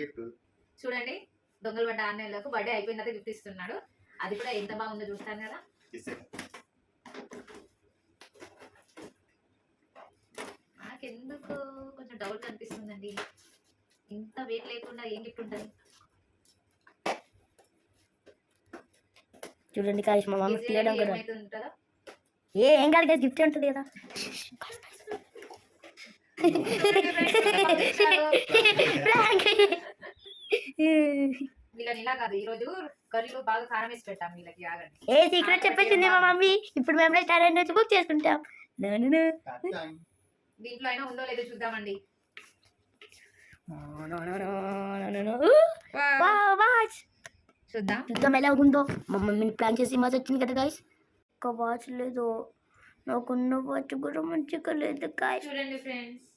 Gift చూడండి, దొంగలు పడ్డ 6 నెలలకు బర్త్డే అయిపోయిన తర్వాత గిఫ్ట్ ఇస్తున్నాడు. అది కూడా ఎంత బాగుందో చూస్తాను కదా. నాకెందుకు కొంచెం డౌట్ అనిపిస్తుందండి, ఇంత వెయిట్ లేకుండా ఏం గిఫ్ట్ ఉంటుంది? చూడండి కాదు మా మమ్మీ తీయడం కూడా ఉంటుందా? ఏం కాదు కదా, గిఫ్ట్ ఉంటుంది కదా. వీళ్ళని ఇలా కాదు, ఈ రోజు కర్రీలో బాగా కారం వేసి పెట్టాం వీళ్ళకి. ఆగండి, ఏ సీక్రెట్ చెప్పేసింది మా మమ్మీ. ఇప్పుడు మేము రెస్టారెంట్ నుంచి బుక్ చేసుకుంటాం. దీంట్లో అయినా ఉందో లేదో చూద్దామండి. చూద్దాం ఎలా ఉందో. మా మమ్మీని ప్లాన్ చేసి మాస్ వచ్చింది కదా గాయస్. ఒక వాచ్ లేదు, నాకున్న వాచ్ కూడా మంచిగా లేదు గాయస్. చూడండి ఫ్రెండ్స్,